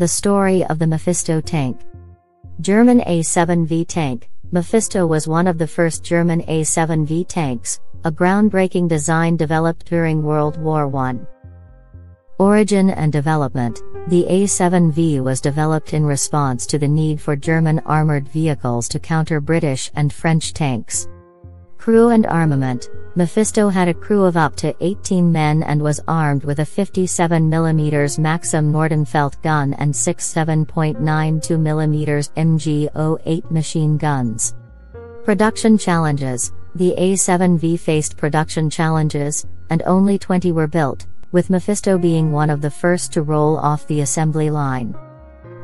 The story of the Mephisto tank. German A7V tank. Mephisto was one of the first German A7V tanks, a groundbreaking design developed during World War I. Origin and development. The A7V was developed in response to the need for German armored vehicles to counter British and French tanks. Crew and armament. Mephisto had a crew of up to 18 men and was armed with a 57mm Maxim Nordenfeldt gun and 6 7.92mm MG08 machine guns. Production challenges. The A7V faced production challenges, and only 20 were built, with Mephisto being one of the first to roll off the assembly line.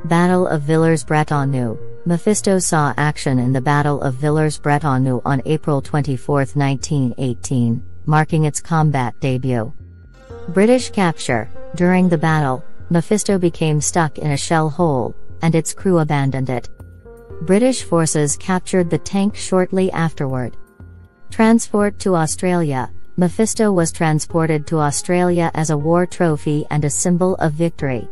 Battle of Villers-Bretonneux. Mephisto saw action in the Battle of Villers-Bretonneux on April 24, 1918, marking its combat debut. British capture. During the battle, Mephisto became stuck in a shell hole, and its crew abandoned it. British forces captured the tank shortly afterward. Transport to Australia. Mephisto was transported to Australia as a war trophy and a symbol of victory.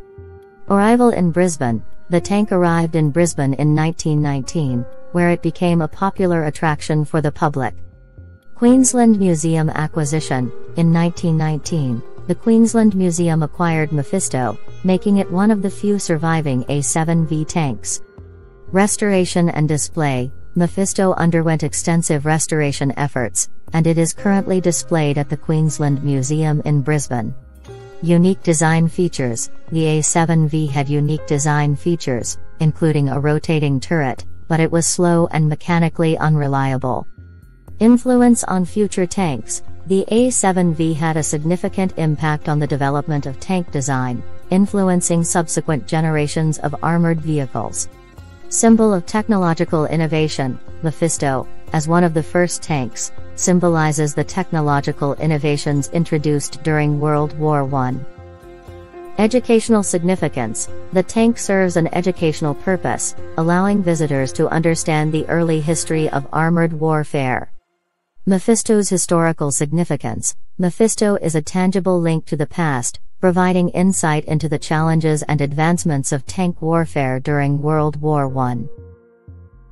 Arrival in Brisbane. The tank arrived in Brisbane in 1919, where it became a popular attraction for the public. Queensland Museum acquisition. In 1919, the Queensland Museum acquired Mephisto, making it one of the few surviving A7V tanks. Restoration and display. Mephisto underwent extensive restoration efforts, and it is currently displayed at the Queensland Museum in Brisbane. Unique design features. The A7V had unique design features, including a rotating turret, but it was slow and mechanically unreliable. Influence on future tanks. The A7V had a significant impact on the development of tank design, influencing subsequent generations of armored vehicles. Symbol of technological innovation. Mephisto, as one of the first tanks, symbolizes the technological innovations introduced during World War I. Educational significance. The tank serves an educational purpose, allowing visitors to understand the early history of armored warfare. Mephisto's historical significance. Mephisto is a tangible link to the past, providing insight into the challenges and advancements of tank warfare during World War I.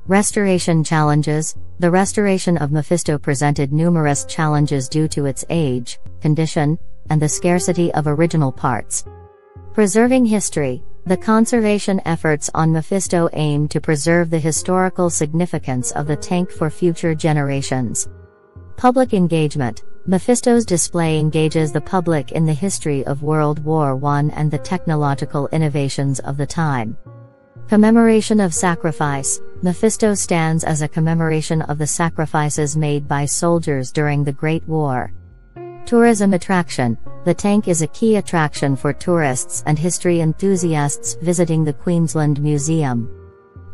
Restoration challenges. The restoration of Mephisto presented numerous challenges due to its age, condition, and the scarcity of original parts. Preserving history. The conservation efforts on Mephisto aim to preserve the historical significance of the tank for future generations. Public engagement. Mephisto's display engages the public in the history of World War I and the technological innovations of the time. Commemoration of sacrifice. Mephisto stands as a commemoration of the sacrifices made by soldiers during the Great War. Tourism attraction. The tank is a key attraction for tourists and history enthusiasts visiting the Queensland Museum.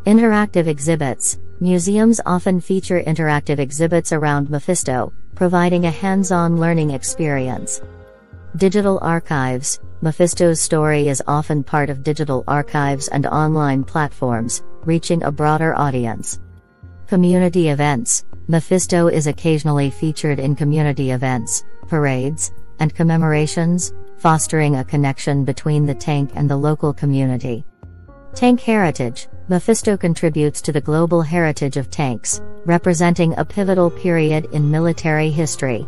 Interactive exhibits. Museums often feature interactive exhibits around Mephisto, providing a hands-on learning experience. Digital archives. Mephisto's story is often part of digital archives and online platforms, reaching a broader audience. Community events. Mephisto is occasionally featured in community events, parades, and commemorations, fostering a connection between the tank and the local community. Tank heritage. Mephisto contributes to the global heritage of tanks, representing a pivotal period in military history.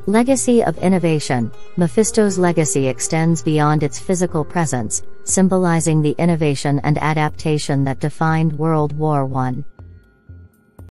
Legacy of innovation. Mephisto's legacy extends beyond its physical presence, symbolizing the innovation and adaptation that defined World War I.